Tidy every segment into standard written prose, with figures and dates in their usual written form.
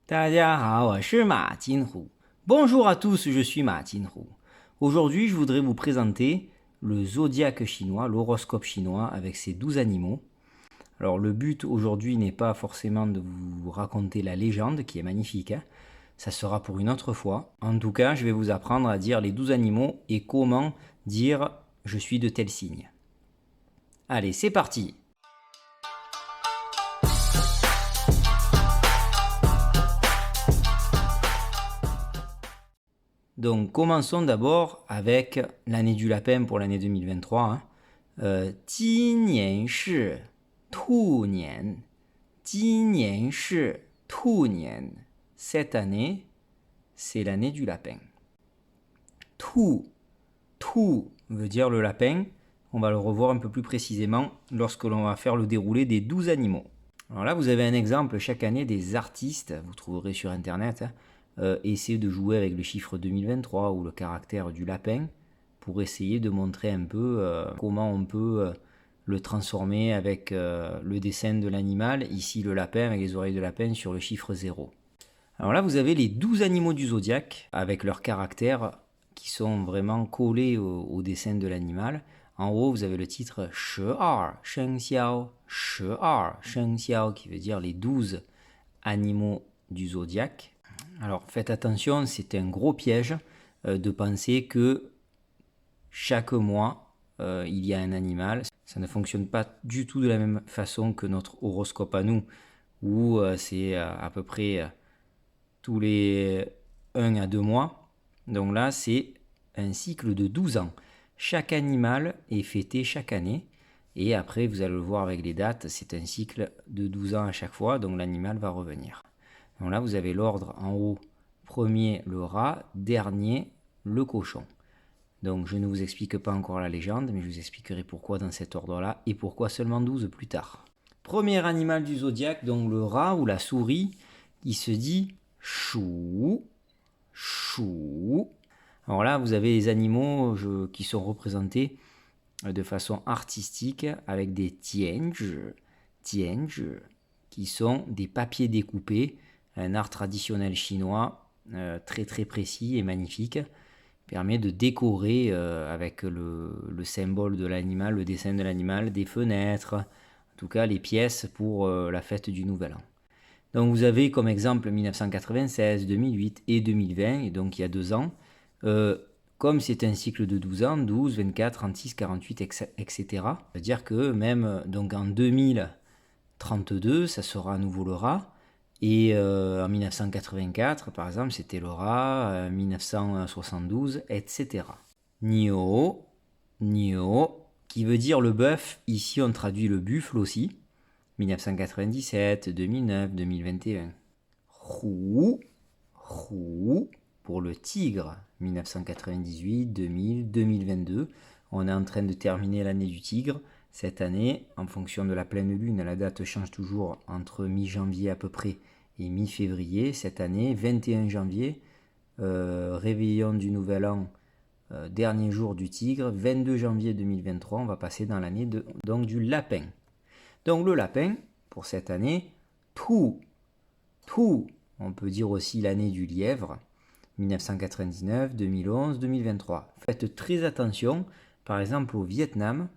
大家好，我是马金虎。Bonjour à tous, je suis Ma Jinhu. Aujourd'hui, je voudrais vous présenter le zodiaque chinois, l'horoscope chinois avec ses 12 animaux. Alors, le but aujourd'hui n'est pas forcément de vous raconter la légende qui est magnifique, hein. Ça sera pour une autre fois. En tout cas, je vais vous apprendre à dire les 12 animaux et comment dire je suis de tel signe. Allez, c'est parti! Donc commençons d'abord avec l'année du lapin pour l'année 2023. Ji nian shi tu nian. Ji nian shi tu nian. Cette année, c'est l'année du lapin. Tu veut dire le lapin. On va le revoir un peu plus précisément lorsque l'on va faire le déroulé des 12 animaux. Alors là, vous avez un exemple chaque année des artistes, vous trouverez sur internet, essayer de jouer avec le chiffre 2023 ou le caractère du lapin pour essayer de montrer un peu comment on peut le transformer avec le dessin de l'animal, ici le lapin avec les oreilles de lapin sur le chiffre 0. Alors là, vous avez les 12 animaux du zodiaque avec leurs caractères qui sont vraiment collés au dessin de l'animal. En haut, vous avez le titre 12 生肖, 12生肖qui veut dire les 12 animaux du zodiaque. Alors faites attention, c'est un gros piège de penser que chaque mois il y a un animal. Ça ne fonctionne pas du tout de la même façon que notre horoscope à nous, où c'est à peu près tous les 1 à 2 mois. Donc là, c'est un cycle de 12 ans. Chaque animal est fêté chaque année. Et après, vous allez le voir avec les dates, c'est un cycle de 12 ans à chaque fois, donc l'animal va revenir. Donc là, vous avez l'ordre en haut. Premier, le rat. Dernier, le cochon. Donc je ne vous explique pas encore la légende, mais je vous expliquerai pourquoi dans cet ordre-là et pourquoi seulement 12 plus tard. Premier animal du zodiaque, donc le rat ou la souris, qui se dit chou, chou. Alors là, vous avez les animaux qui sont représentés de façon artistique avec des tianges, qui sont des papiers découpés, un art traditionnel chinois très très précis et magnifique, permet de décorer avec le symbole de l'animal, le dessin de l'animal, des fenêtres, en tout cas les pièces pour la fête du Nouvel An. Donc vous avez comme exemple 1996, 2008 et 2020, et donc il y a 2 ans. Comme c'est un cycle de 12 ans, 12, 24, 36, 48, etc. Ça veut dire que même donc en 2032, ça sera à nouveau le rat. Et en 1984, par exemple, c'était le rat, 1972, etc. Nio, qui veut dire le bœuf. Ici, on traduit le buffle aussi. 1997, 2009, 2021. Roux, pour le tigre. 1998, 2000, 2022. On est en train de terminer l'année du tigre. Cette année, en fonction de la pleine lune, la date change toujours entre mi-janvier à peu près et mi-février. Cette année, 21 janvier, réveillon du Nouvel An, dernier jour du tigre. 22 janvier 2023, on va passer dans l'année donc du lapin. Donc le lapin, pour cette année, tout, on peut dire aussi l'année du lièvre, 1999, 2011, 2023. Faites très attention, par exemple au Vietnam,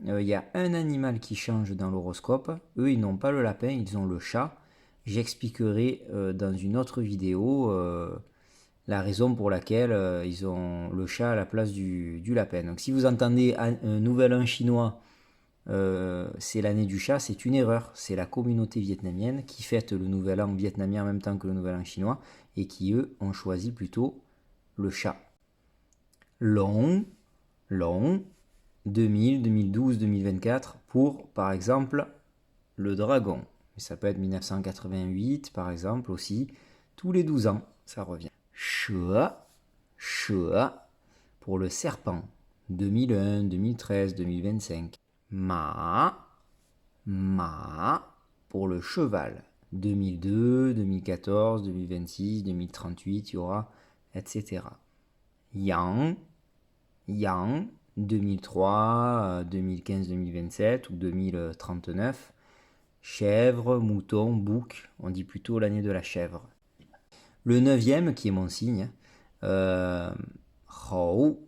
il y a un animal qui change dans l'horoscope. Eux, ils n'ont pas le lapin, ils ont le chat. J'expliquerai dans une autre vidéo la raison pour laquelle ils ont le chat à la place du lapin. Donc si vous entendez un nouvel an chinois, c'est l'année du chat, c'est une erreur. C'est la communauté vietnamienne qui fête le nouvel an vietnamien en même temps que le nouvel an chinois et qui, eux, ont choisi plutôt le chat. Long, 2000, 2012, 2024 pour, par exemple, le dragon. Ça peut être 1988, par exemple, aussi. Tous les 12 ans, ça revient. Shua, pour le serpent. 2001, 2013, 2025. Ma, pour le cheval. 2002, 2014, 2026, 2038, il y aura, etc. Yang, 2003, 2015, 2027 ou 2039. Chèvre, mouton, bouc, on dit plutôt l'année de la chèvre. Le 9e, qui est mon signe, Hou,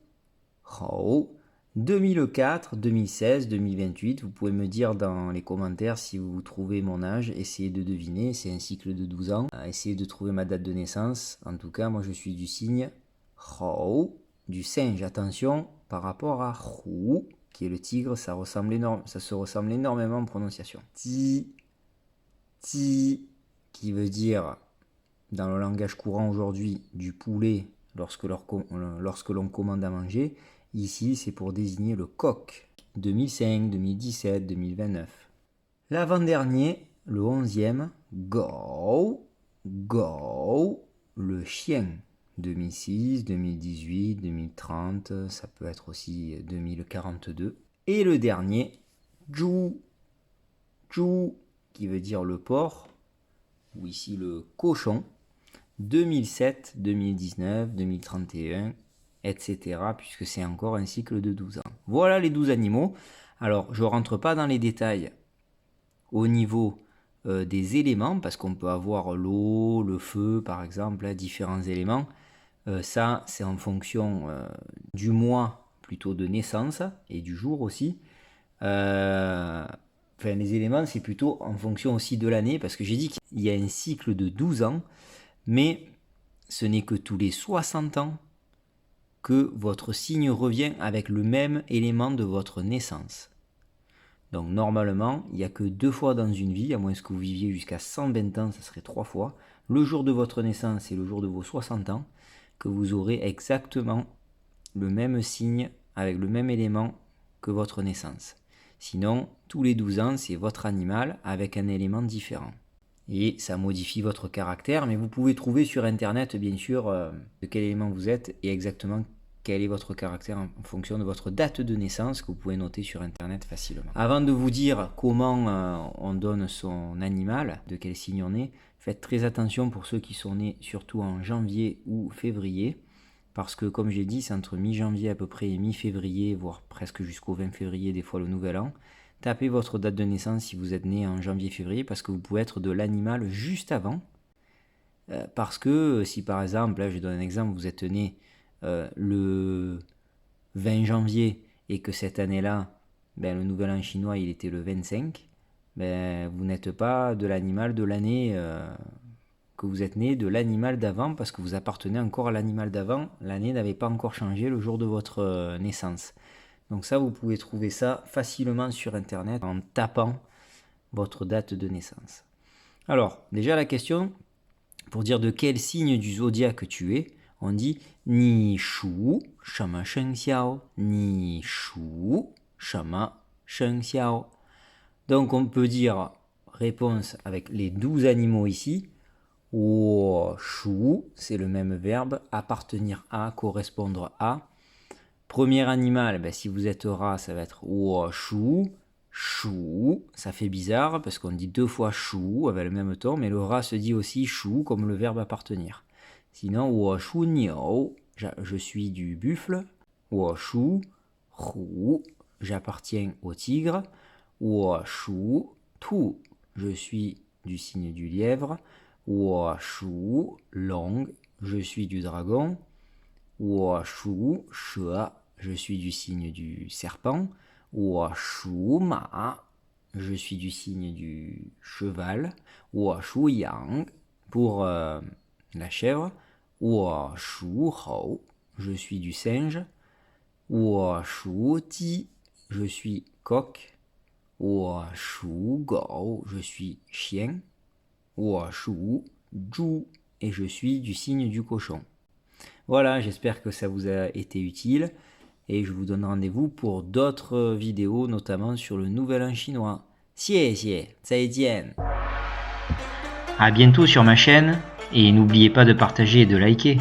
Hou. 2004, 2016, 2028, vous pouvez me dire dans les commentaires si vous trouvez mon âge, essayez de deviner, c'est un cycle de 12 ans, essayez de trouver ma date de naissance. En tout cas, moi je suis du signe Hou, du singe. Attention, par rapport à Hu, qui est le tigre, ça se ressemble énormément en prononciation. Ti, ti, qui veut dire, dans le langage courant aujourd'hui, du poulet lorsque l'on commande à manger. Ici, c'est pour désigner le coq. 2005, 2017, 2029. L'avant-dernier, le 11e, Go, Go, le chien. 2006, 2018, 2030, ça peut être aussi 2042. Et le dernier, Ju, Ju, qui veut dire le porc, ou ici le cochon. 2007, 2019, 2031, etc. puisque c'est encore un cycle de 12 ans. Voilà les 12 animaux. Alors, je ne rentre pas dans les détails au niveau des éléments, parce qu'on peut avoir l'eau, le feu, par exemple, différents éléments. Ça, c'est en fonction du mois plutôt de naissance et du jour aussi. Les éléments, c'est plutôt en fonction aussi de l'année, parce que j'ai dit qu'il y a un cycle de 12 ans, mais ce n'est que tous les 60 ans que votre signe revient avec le même élément de votre naissance. Donc normalement, il n'y a que 2 fois dans une vie, à moins que vous viviez jusqu'à 120 ans, ça serait 3 fois, le jour de votre naissance et le jour de vos 60 ans, que vous aurez exactement le même signe avec le même élément que votre naissance. Sinon, tous les 12 ans, c'est votre animal avec un élément différent. Et ça modifie votre caractère, mais vous pouvez trouver sur internet bien sûr de quel élément vous êtes et exactement quel est votre caractère en fonction de votre date de naissance que vous pouvez noter sur internet facilement. Avant de vous dire comment on donne son animal, de quel signe on est, faites très attention pour ceux qui sont nés surtout en janvier ou février, parce que comme j'ai dit, c'est entre mi-janvier à peu près et mi-février, voire presque jusqu'au 20 février, des fois le nouvel an. Tapez votre date de naissance si vous êtes né en janvier-février, parce que vous pouvez être de l'animal juste avant. Parce que si par exemple, là je donne un exemple, vous êtes né le 20 janvier et que cette année-là, le nouvel an chinois il était le 25, vous n'êtes pas de l'animal de l'année que vous êtes né, de l'animal d'avant, parce que vous appartenez encore à l'animal d'avant. L'année n'avait pas encore changé le jour de votre naissance. Donc ça, vous pouvez trouver ça facilement sur internet en tapant votre date de naissance. Alors, déjà la question, pour dire de quel signe du zodiaque tu es, on dit Ni shu shama sheng xiao, Ni shu shama sheng xiao. Donc on peut dire réponse avec les 12 animaux ici. Wo shu, c'est le même verbe, appartenir à, correspondre à. Premier animal, si vous êtes rat, ça va être wo shu, shu. Ça fait bizarre parce qu'on dit 2 fois shu avec le même ton, mais le rat se dit aussi shu comme le verbe appartenir. Sinon, wo shu niao, je suis du buffle. Wo shu hu, j'appartiens au tigre. Wo shu tu, je suis du signe du lièvre. Wo shu long, je suis du dragon. Wo shu shua, je suis du signe du serpent. Wo shu ma, je suis du signe du cheval. Wo shu yang, pour la chèvre. Wo shu hou, je suis du singe. Wo shu ti, je suis coq. Wo shu gou, je suis chien. Wo shu zhu, et je suis du signe du cochon. Voilà, j'espère que ça vous a été utile et je vous donne rendez-vous pour d'autres vidéos, notamment sur le nouvel an chinois. Xie xie, zaijian. À bientôt sur ma chaîne et n'oubliez pas de partager et de liker.